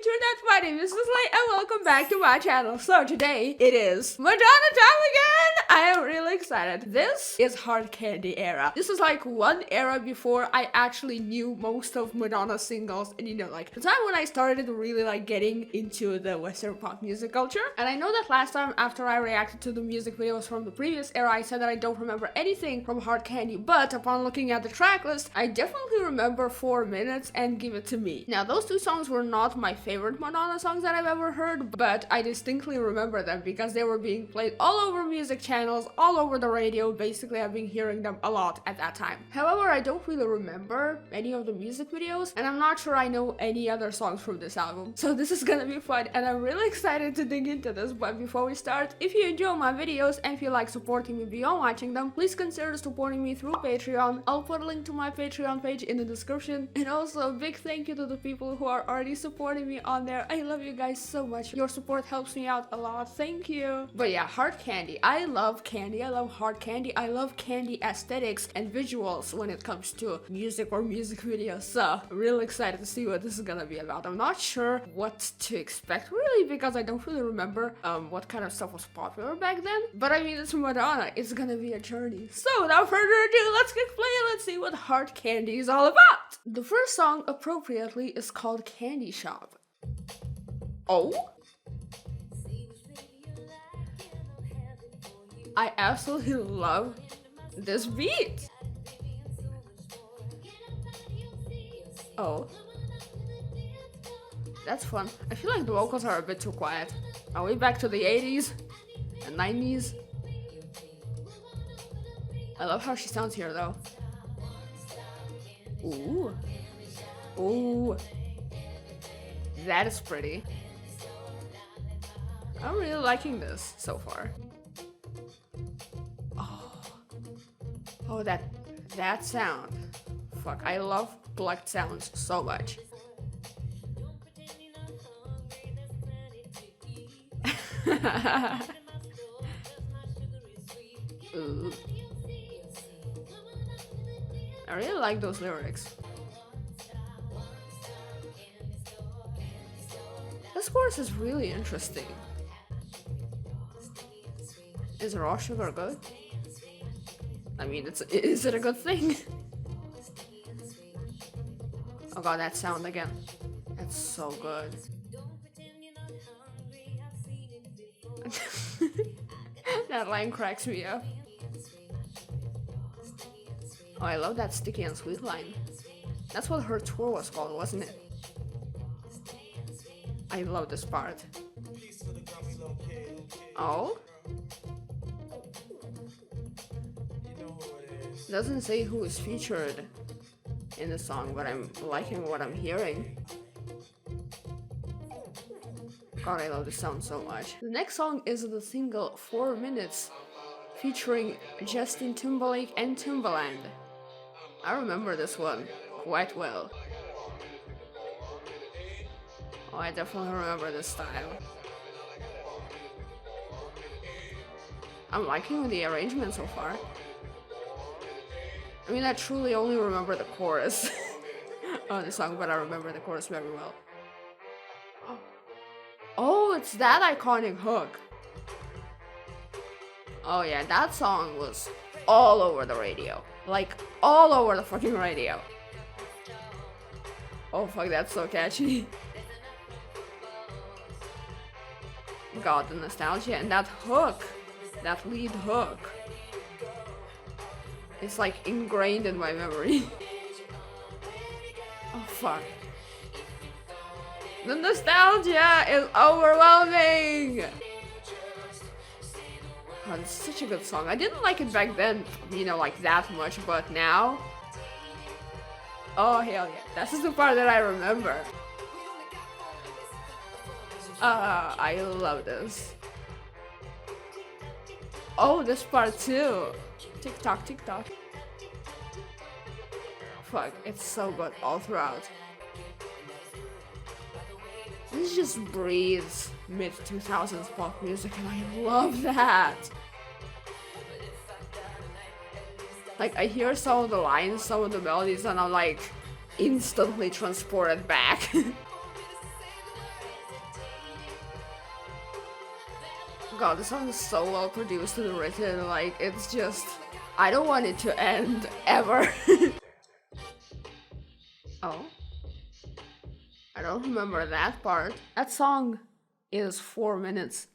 internet, my name is Sisley and welcome back to my channel. So today it is Madonna time again. I am really excited. This is Hard Candy era. This is like one era before I actually knew most of Madonna's singles, and like the time when I started really like getting into the Western pop music culture. And I know that last time after I reacted to the music videos from the previous era, I said that I don't remember anything from Hard Candy, but upon looking at the track list, I definitely remember 4 minutes and Give It To Me. Now those two songs were not my favorite Madonna songs that I've ever heard, but I distinctly remember them because they were being played all over music channels, all over the radio. Basically, I've been hearing them a lot at that time. However, I don't really remember any of the music videos, and I'm not sure I know any other songs from this album. So this is gonna be fun, and I'm really excited to dig into this. But before we start, if you enjoy my videos and feel like supporting me beyond watching them, please consider supporting me through Patreon. I'll put a link to my Patreon page in the description. And also a big thank you to the people who are already supporting me on there. I love you guys so much. Your support helps me out a lot. Thank you. But yeah, Hard Candy. I love candy. I love hard candy. I love candy aesthetics and visuals when it comes to music or music videos. So I'm really excited to see what this is gonna be about. I'm not sure what to expect really because I don't really remember what kind of stuff was popular back then. But I mean, it's Madonna. It's gonna be a journey. So without further ado, let's get playing. Let's see what Hard Candy is all about. The first song, appropriately, is called Candy Shop. Oh? I absolutely love this beat. Oh. That's fun. I feel like the vocals are a bit too quiet. Are we back to the 80s and 90s? I love how she sounds here though. Ooh. Ooh. That is pretty. I'm really liking this so far. Oh, that sound. Fuck, I love plucked sounds so much. Ooh. I really like those lyrics. This chorus is really interesting. Is raw sugar good? I mean, is it a good thing? Oh god, that sound again. That's so good. That line cracks me up. Oh, I love that sticky and sweet line. That's what her tour was called, wasn't it? I love this part. Oh? Doesn't say who is featured in the song, but I'm liking what I'm hearing. God, I love this sound so much. The next song is the single 4 Minutes, featuring Justin Timberlake and Timbaland. I remember this one quite well. Oh, I definitely remember this style. I'm liking the arrangement so far. I mean, I truly only remember the chorus of the song, but I remember the chorus very well. Oh, it's that iconic hook. Oh yeah, that song was all over the radio. Like, all over the fucking radio. Oh fuck, that's so catchy. God, the nostalgia and that hook. That lead hook. It's like ingrained in my memory. Oh fuck. The nostalgia is overwhelming! Oh, it's such a good song. I didn't like it back then, like that much, but now... Oh hell yeah, this is the part that I remember. I love this. Oh, this part too. Tick tock, tick tock. Fuck, it's so good all throughout. This just breathes mid-2000s pop music, and I love that. Like, I hear some of the lines, some of the melodies, and I'm like instantly transported back. God, this song is so well produced and written, like, it's just... I don't want it to end, ever. Oh? I don't remember that part. That song is 4 minutes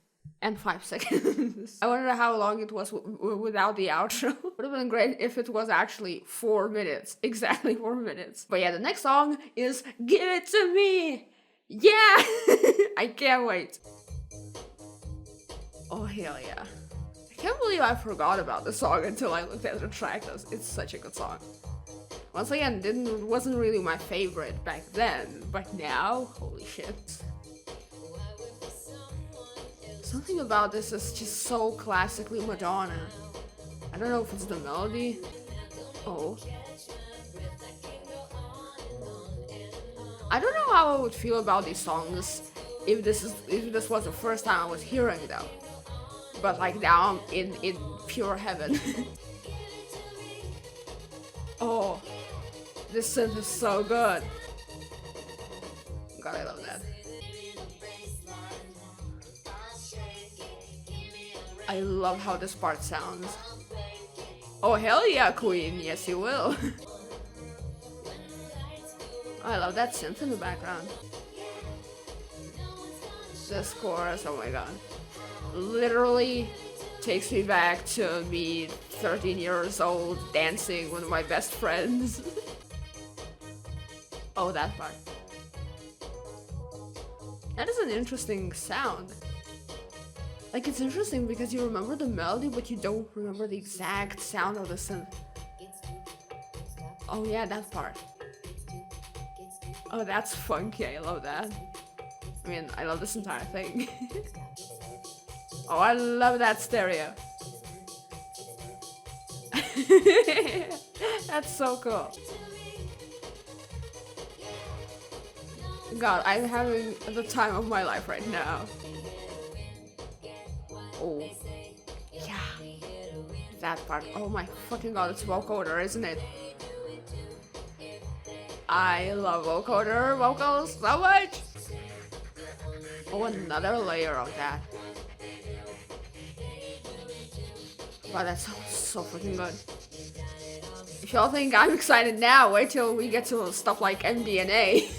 and 5 seconds. I wonder how long it was without the outro. Would have been great if it was actually 4 minutes. Exactly 4 minutes. But yeah, the next song is Give It To Me! Yeah! I can't wait. Oh, hell yeah. I can't believe I forgot about the song until I looked at the track list. It's such a good song. Once again, wasn't really my favorite back then, but now, holy shit. Something about this is just so classically Madonna. I don't know if it's the melody. Oh. I don't know how I would feel about these songs if this was the first time I was hearing them. But like now I'm in pure heaven. Oh. This synth is so good. God, I love that. I love how this part sounds. Oh, hell yeah, queen. Yes, you will. I love that synth in the background. This chorus, oh my god. Literally takes me back to me 13 years old dancing with my best friends. Oh, that part. That is an interesting sound. Like, it's interesting because you remember the melody, but you don't remember the exact sound of the synth. Oh yeah, that part. Oh, that's funky, I love that. I mean, I love this entire thing. Oh, I love that stereo. That's so cool. God, I'm having the time of my life right now. Oh. Yeah. That part. Oh my fucking god, it's vocoder, isn't it? I love vocoder vocals so much! Oh, another layer of that. Wow, that sounds so freaking good. If y'all think I'm excited now, wait till we get to stuff like MDNA.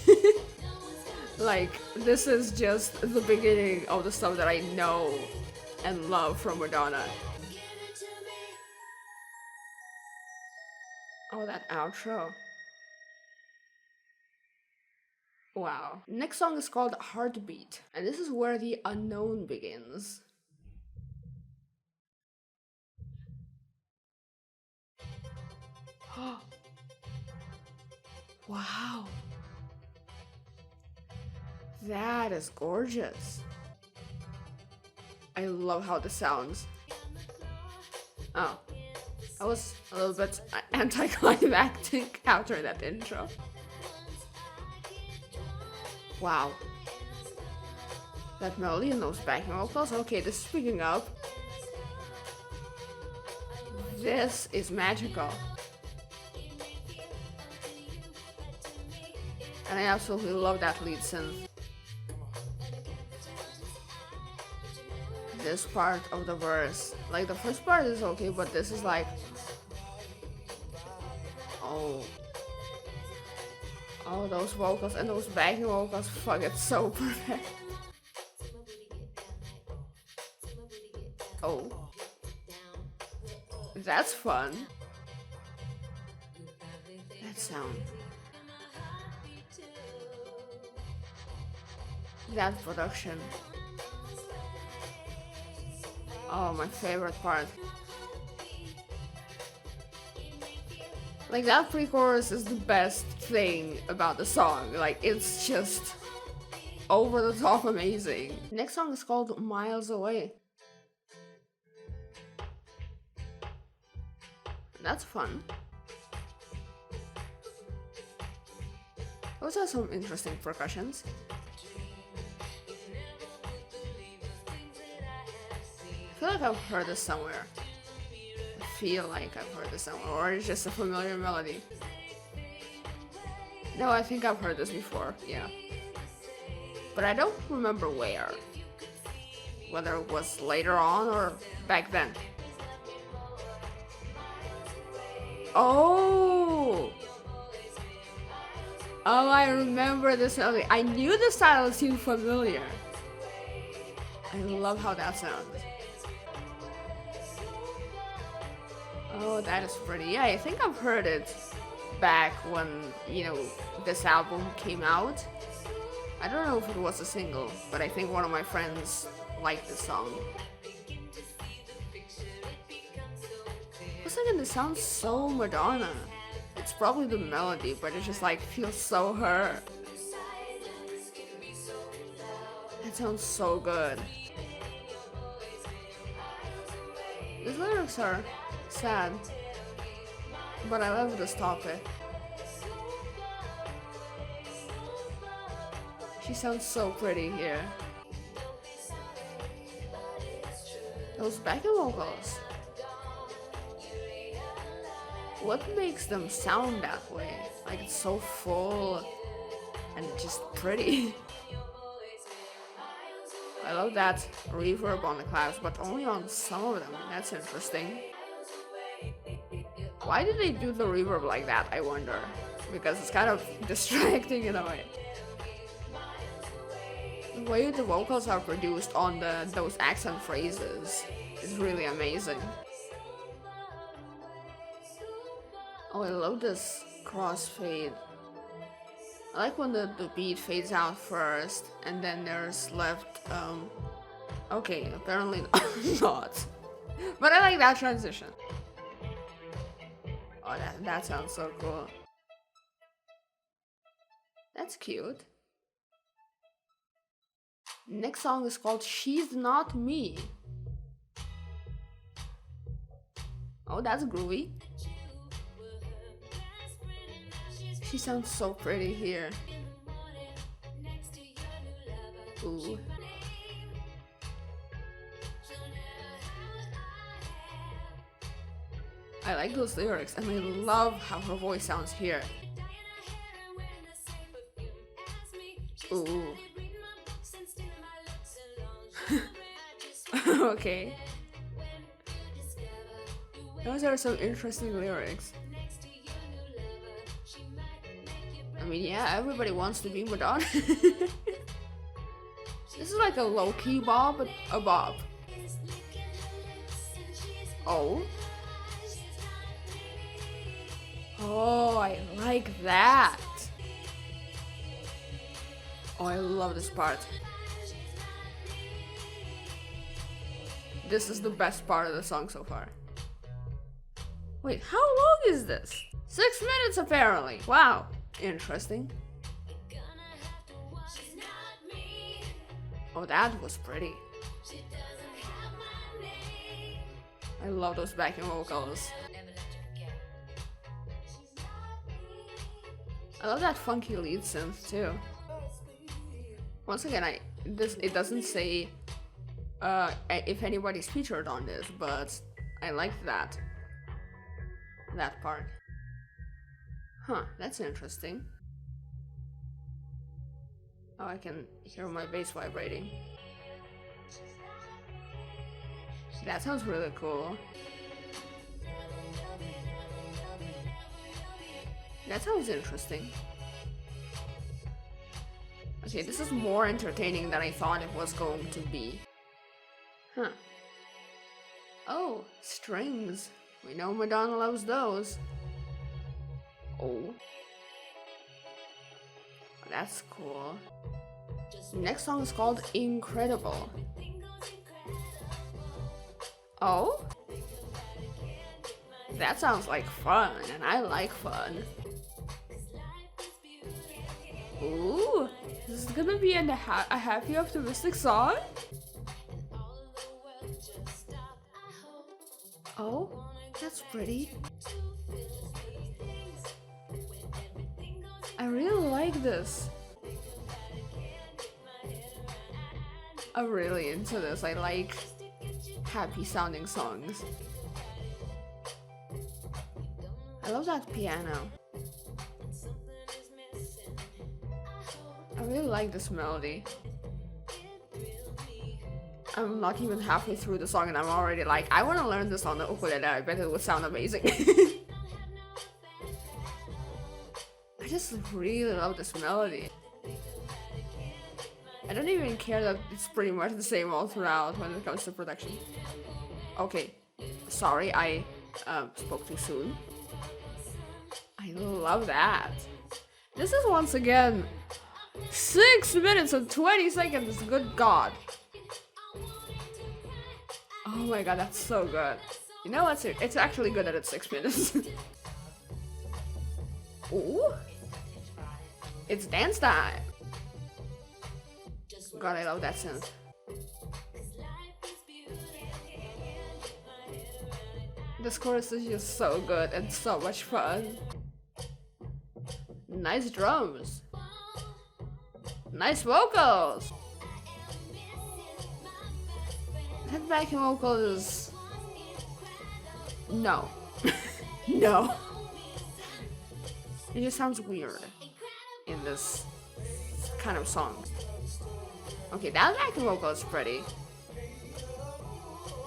Like, this is just the beginning of the stuff that I know and love from Madonna. Oh, that outro. Wow. Next song is called Heartbeat, and this is where the unknown begins. Wow. That is gorgeous. I love how this sounds. Oh. I was a little bit anticlimactic after that intro. Wow. That melody and those backing vocals. Okay, this is picking up. This is magical. And I absolutely love that lead synth. This part of the verse. Like, the first part is okay, but this is like... Oh. Oh, those vocals and those backing vocals. Fuck, it's so perfect. Oh. That's fun. That sound. That production. Oh, my favorite part. Like, that pre-chorus is the best thing about the song. Like, it's just over the top amazing. Next song is called Miles Away. That's fun. Those are some interesting percussions. I feel like I've heard this somewhere. I feel like I've heard this somewhere, or it's just a familiar melody. No, I think I've heard this before, yeah. But I don't remember where. whether it was later on or back then. Oh! Oh, I remember this. I knew the style seemed familiar. I love how that sounds. Oh, that is pretty. Yeah, I think I've heard it back when, this album came out. I don't know if it was a single, but I think one of my friends liked the song. For a second, it sounds so Madonna. It's probably the melody, but it just like feels so her. That sounds so good. These lyrics are sad, but I love this topic. She sounds so pretty here. Those backing vocals. What makes them sound that way? Like it's so full and just pretty. I love that reverb on the clouds, but only on some of them. That's interesting. Why did they do the reverb like that, I wonder? Because it's kind of distracting in a way. The way the vocals are produced on those accent phrases is really amazing. Oh, I love this crossfade. I like when the beat fades out first and then there's left, okay, apparently not. But I like that transition. Oh, that sounds so cool. That's cute. Next song is called She's Not Me. Oh, that's groovy. She sounds so pretty here. Ooh. I like those lyrics and I love how her voice sounds here. Ooh. Okay. Those are some interesting lyrics. I mean, yeah, everybody wants to be Madonna. This is like a low-key bop, but a bop. Oh. Oh, I like that. Oh, I love this part. This is the best part of the song so far. Wait, how long is this? 6 minutes apparently. Wow. Interesting. Oh, that was pretty. I love those backing vocals. I love that funky lead synth too. Once again, it doesn't say if anybody's featured on this, but I like that part. Huh, that's interesting. Oh, I can hear my bass vibrating. That sounds really cool. That sounds interesting. Okay, this is more entertaining than I thought it was going to be. Huh. Oh, strings. We know Madonna loves those. Oh. That's cool. Next song is called Incredible. Oh? That sounds like fun, and I like fun. Ooh, this is gonna be a happy, optimistic song? Oh, that's pretty. I really like this. I'm really into this. I like happy sounding songs. I love that piano. I really like this melody. I'm not even halfway through the song and I'm already like, I want to learn this on the ukulele. I bet it would sound amazing. I just really love this melody. I don't even care that it's pretty much the same all throughout when it comes to production. Okay, sorry, I spoke too soon. I love that. This is once again 6 minutes and 20 seconds. Good God. Oh my God, that's so good. You know what's it? It's actually good that it's 6 minutes. Ooh. It's dance time. God, I love that synth. This chorus is just so good and so much fun. Nice drums. Nice vocals. That backing vocal is... No. No. It just sounds weird in this kind of song. Okay, that backing vocal is pretty.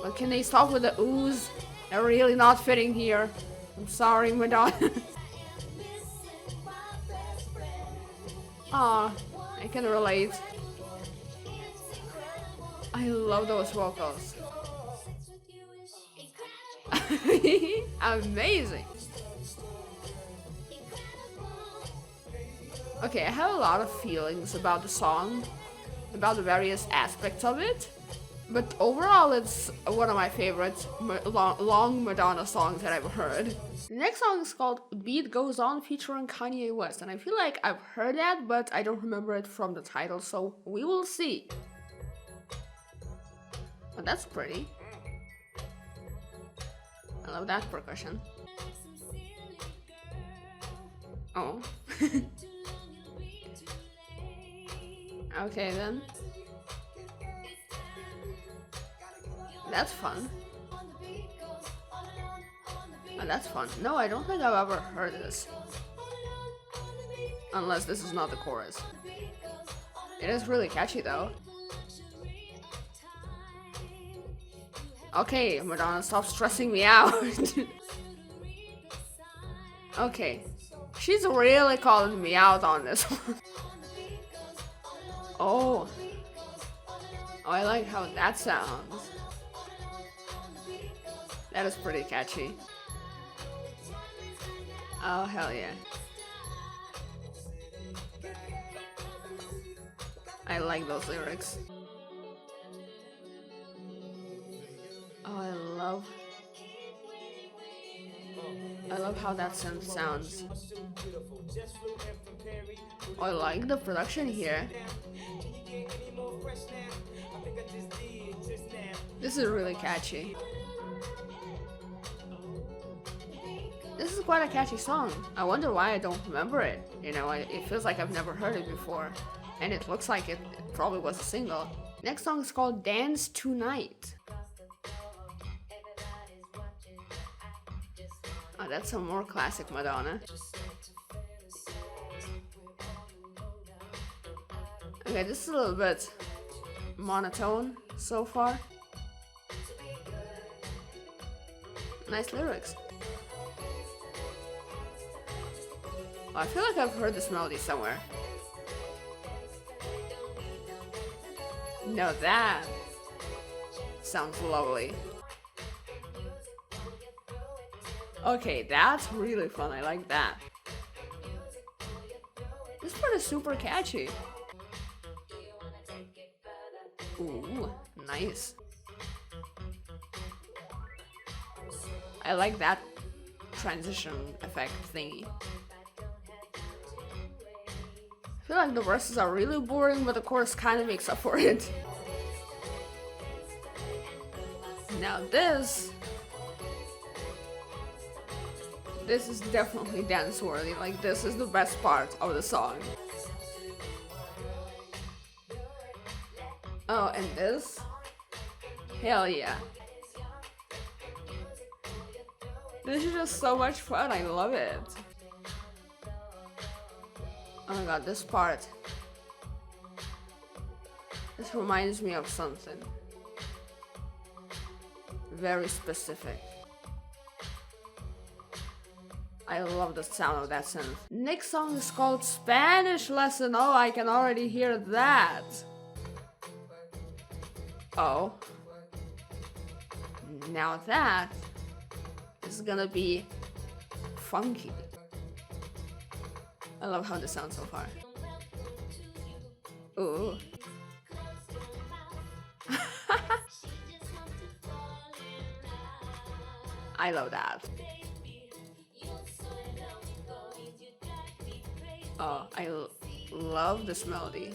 But can they stop with the oohs? They're really not fitting here. I'm sorry, Madonna. Aw, I can relate. I love those vocals. Amazing. Okay, I have a lot of feelings about the song, about the various aspects of it, but overall it's one of my favorite long Madonna songs that I've heard. The next song is called Beat Goes On featuring Kanye West, and I feel like I've heard that, but I don't remember it from the title, so we will see. Oh, that's pretty. I love that percussion. Oh. Okay then. That's fun. Oh, that's fun. No, I don't think I've ever heard this. Unless this is not the chorus. It is really catchy though. Okay, Madonna, stop stressing me out. Okay. She's really calling me out on this one. Oh. Oh, I like how that sounds. That is pretty catchy. Oh, hell yeah. I like those lyrics. Oh, I love how that synth sounds. Oh, I like the production here. This is really catchy. This is quite a catchy song. I wonder why I don't remember it. You know, it feels like I've never heard it before. And it looks like it probably was a single. Next song is called Dance Tonight. Oh, that's some more classic Madonna. Okay, this is a little bit monotone so far. Nice lyrics. Oh, I feel like I've heard this melody somewhere. No, that sounds lovely. Okay, that's really fun. I like that. This part is super catchy. Ooh, nice. I like that transition effect thingy. I feel like the verses are really boring, but the chorus kind of makes up for it. Now this is definitely dance-worthy. Like, this is the best part of the song. Oh, and this? Hell yeah. This is just so much fun. I love it. Oh my god, this part. This reminds me of something. Very specific. I love the sound of that synth. Next song is called Spanish Lesson. Oh, I can already hear that. Oh. Now that is gonna be funky. I love how this sounds so far. Ooh. I love that. Oh, I love this melody.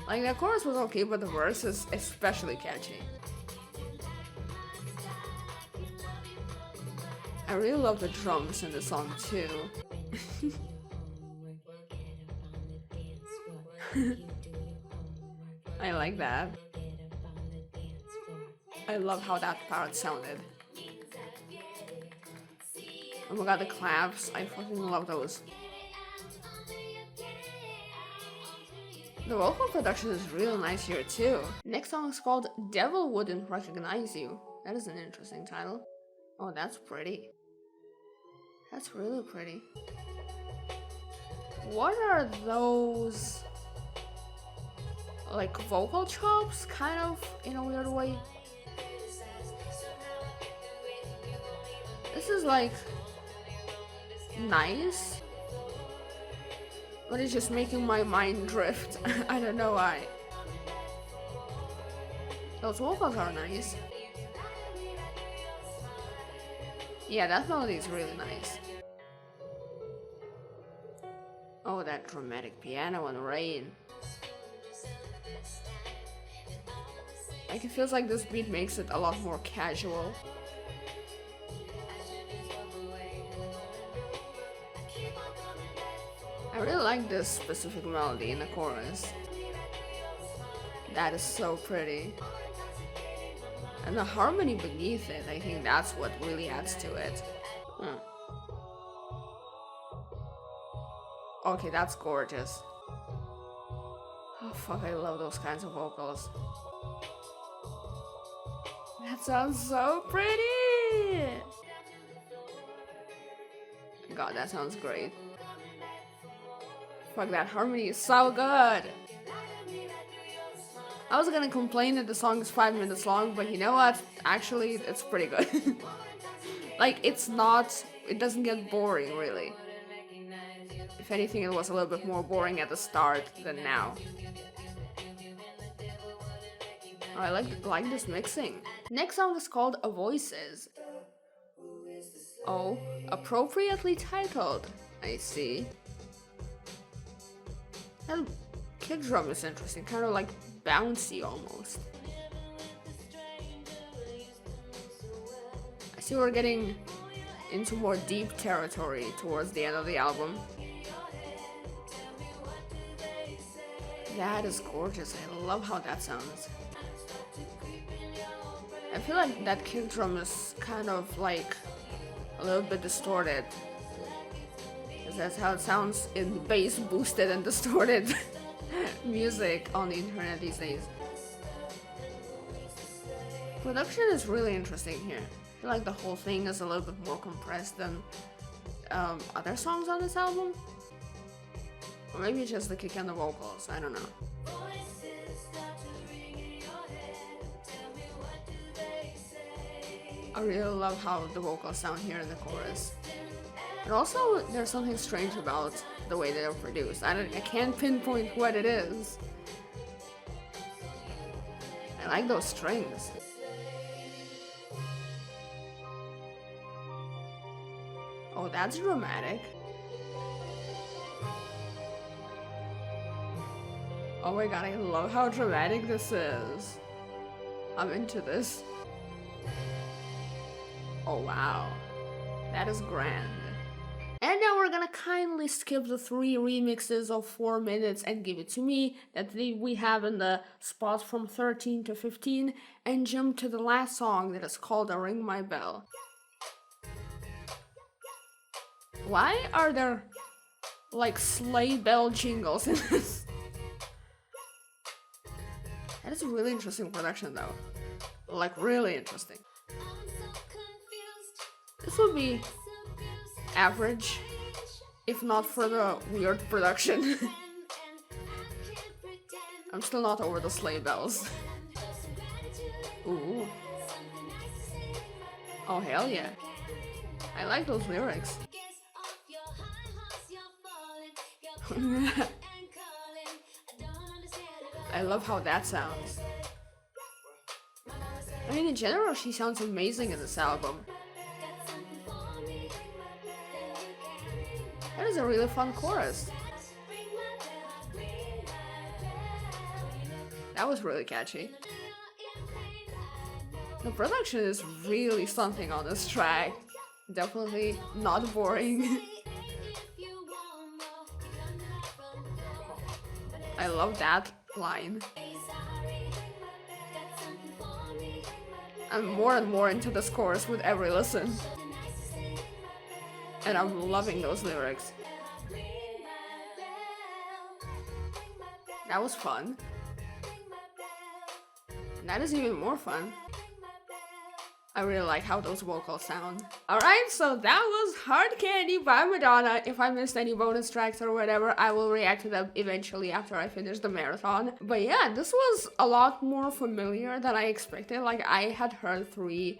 Like, the chorus was okay, but the verse is especially catchy. I really love the drums in the song too. I like that. I love how that part sounded. Oh my god, the claps. I fucking love those. The vocal production is really nice here too. Next song is called Devil Wouldn't Recognize You. That is an interesting title. Oh, that's pretty. That's really pretty. What are those? Like vocal chops, kind of, in a weird way. This is like nice, but it's just making my mind drift. I don't know why. Those vocals are nice. Yeah, that melody is really nice. Oh, that dramatic piano and rain. Like, it feels like this beat makes it a lot more casual. I really like this specific melody in the chorus. That is so pretty. And the harmony beneath it, I think that's what really adds to it. Okay, that's gorgeous. Oh fuck, I love those kinds of vocals. That sounds so pretty! God, that sounds great. Fuck, that harmony is so good! I was gonna complain that the song is 5 minutes long, but you know what? Actually, it's pretty good. Like, it doesn't get boring, really. If anything, it was a little bit more boring at the start than now. Oh, I like this mixing. Next song is called Voices. Oh, appropriately titled. I see. That kick drum is interesting, kind of like bouncy almost. I see we're getting into more deep territory towards the end of the album. That is gorgeous. I love how that sounds. I feel like that kick drum is kind of like a little bit distorted. Because that's how it sounds in bass boosted and distorted music on the internet these days. Production is really interesting here. I feel like the whole thing is a little bit more compressed than other songs on this album. Or maybe it's just the kick and the vocals, I don't know. I really love how the vocals sound here in the chorus. But also, there's something strange about the way they're produced. I can't pinpoint what it is. I like those strings. Oh, that's dramatic. Oh my god, I love how dramatic this is. I'm into this. Oh wow, that is grand. And now we're gonna kindly skip the 3 remixes of 4 minutes and give it to me that we have in the spots from 13 to 15 and jump to the last song that is called Ring My Bell. Why are there like sleigh bell jingles in this? That is a really interesting production though. Like, really interesting. This would be average, if not for the weird production. I'm still not over the sleigh bells. Ooh. Oh, hell yeah. I like those lyrics. I love how that sounds. I mean, in general, she sounds amazing in this album. That is a really fun chorus. That was really catchy. The production is really something on this track. Definitely not boring. I love that line. I'm more and more into this chorus with every listen. And I'm loving those lyrics. That was fun. And that is even more fun. I really like how those vocals sound. Alright, so that was Hard Candy by Madonna. If I missed any bonus tracks or whatever, I will react to them eventually after I finish the marathon. But yeah, this was a lot more familiar than I expected. Like, I had heard 3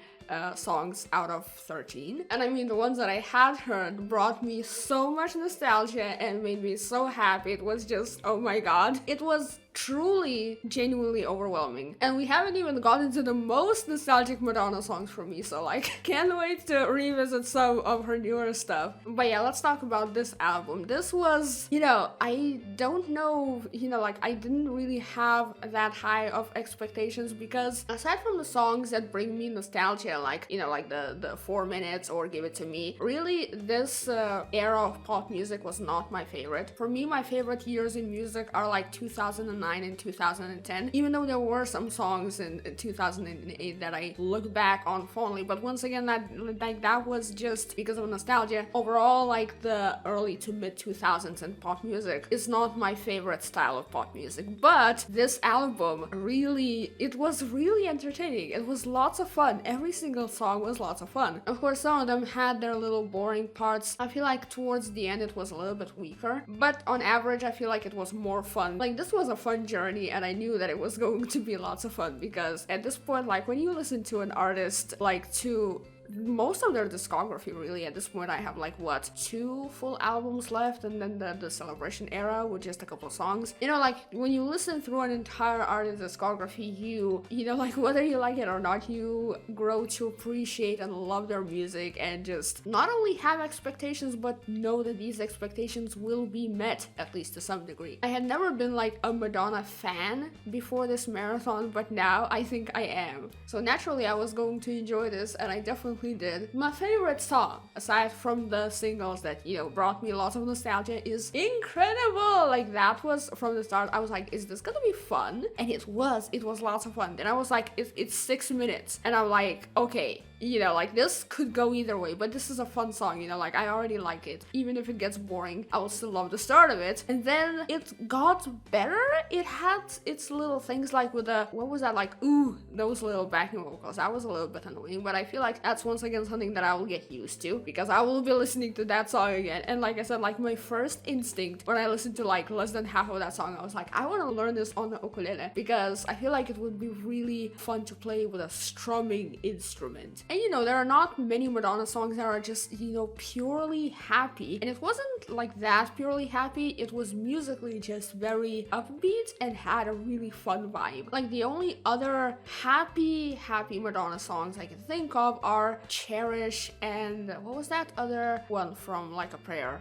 songs out of 13. And I mean, the ones that I had heard brought me so much nostalgia and made me so happy. It was just, oh my god. It was truly, genuinely overwhelming. And we haven't even gotten to the most nostalgic Madonna songs for me, so like, can't wait to revisit some of her newer stuff. But yeah, let's talk about this album. This was, I don't know, like, I didn't really have that high of expectations because aside from the songs that bring me nostalgia, like, like the 4 minutes or Give It To Me, really, this era of pop music was not my favorite. For me, my favorite years in music are like 2009 and 2010, even though there were some songs in 2008 that I look back on fondly, but once again, that was just because of nostalgia. Overall, like, the early to mid 2000s and pop music is not my favorite style of pop music, but this album really, it was really entertaining. It was lots of fun. Every single song was lots of fun. Of course, some of them had their little boring parts. I feel like towards the end it was a little bit weaker, but on average I feel like it was more fun. Like, this was a fun journey, and I knew that it was going to be lots of fun because at this point, like, when you listen to an artist, like, to most of their discography, really, at this point I have like, what, 2 full albums left, and then the Celebration era with just a couple songs. Like, when you listen through an entire artist discography, you like, whether you like it or not, you grow to appreciate and love their music and just not only have expectations, but know that these expectations will be met, at least to some degree. I had never been like a Madonna fan before this marathon, but now I think I am. So naturally I was going to enjoy this, and I definitely did. My favorite song, aside from the singles that, brought me lots of nostalgia, is Incredible. Like, that was, from the start, I was like, is this gonna be fun? And it was lots of fun. Then I was like, it's 6 minutes. And I'm like, okay, like, this could go either way, but this is a fun song, like, I already like it. Even if it gets boring, I will still love the start of it. And then it got better. It had its little things, like with the, what was that, like, ooh, those little backing vocals. That was a little bit annoying, but I feel like that's once again something that I will get used to because I will be listening to that song again. And like I said, like, my first instinct when I listened to like less than half of that song, I was like, I want to learn this on the ukulele because I feel like it would be really fun to play with a strumming instrument. And there are not many Madonna songs that are just, purely happy. And it wasn't like that purely happy. It was musically just very upbeat and had a really fun vibe. Like, the only other happy Madonna songs I can think of are Cherish and what was that other one from Like a Prayer?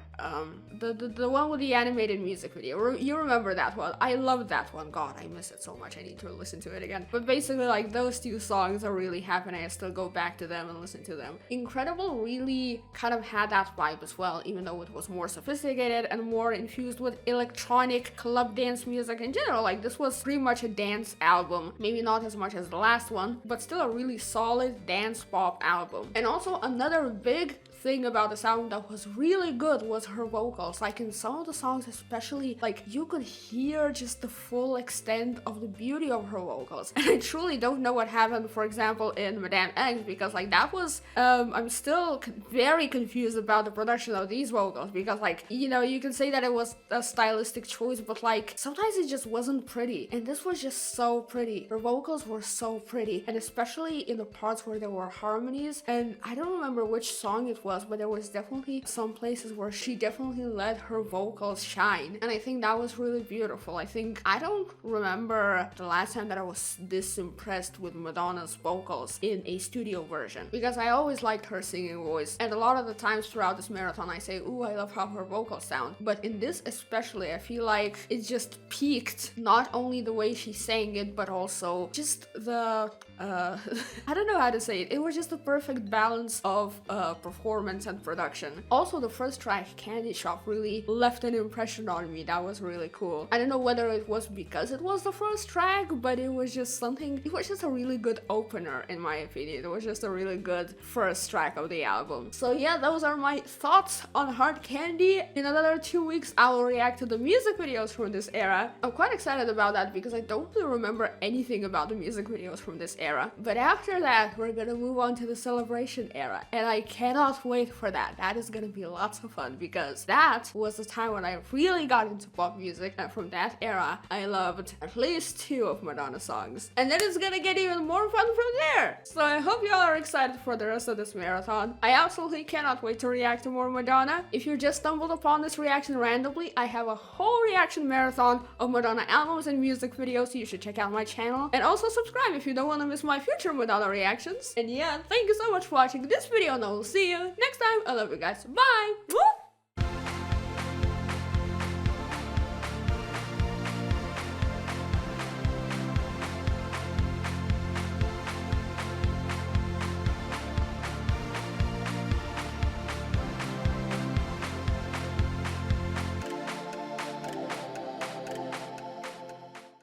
The one with the animated music video. You remember that one? I love that one. God, I miss it so much. I need to listen to it again. But basically, like, those 2 songs are really happy, and I still go back to them and listen to them. Incredible really kind of had that vibe as well, even though it was more sophisticated and more infused with electronic club dance music in general. Like, this was pretty much a dance album. Maybe not as much as the last one, but still a really solid dance pop album. album. And also another big thing about this album that was really good was her vocals. Like in some of the songs especially, like you could hear just the full extent of the beauty of her vocals. And I truly don't know what happened, for example, in Madame X, because like that was, I'm still very confused about the production of these vocals, because like, you know, you can say that it was a stylistic choice, but like sometimes it just wasn't pretty. And this was just so pretty. Her vocals were so pretty, and especially in the parts where there were harmonies. And I don't remember which song it was, but there was definitely some places where she definitely let her vocals shine, and I think that was really beautiful. I don't remember the last time that I was this impressed with Madonna's vocals in a studio version, because I always liked her singing voice, and a lot of the times throughout this marathon I say, ooh, I love how her vocals sound, but in this especially I feel like it just peaked, not only the way she sang it, but also just the I don't know how to say it. It was just the perfect balance of performance and production. Also, the first track, Candy Shop, really left an impression on me. That was really cool. I don't know whether it was because it was the first track, but it was just something, it was just a really good opener in my opinion. It was just a really good first track of the album. So yeah, those are my thoughts on Hard Candy. In another 2 weeks, I will react to the music videos from this era. I'm quite excited about that because I don't really remember anything about the music videos from this era. But after that, we're gonna move on to the celebration era, and I cannot wait for that. That is gonna be lots of fun because that was the time when I really got into pop music, and from that era, I loved at least 2 of Madonna's songs. And then it's gonna get even more fun from there. So I hope y'all are excited for the rest of this marathon. I absolutely cannot wait to react to more Madonna. If you just stumbled upon this reaction randomly, I have a whole reaction marathon of Madonna albums and music videos, so you should check out my channel. And also subscribe if you don't want to miss my future Madonna reactions. And yeah, thank you so much for watching this video, and I will see you next time. I love you guys. Bye! Woo!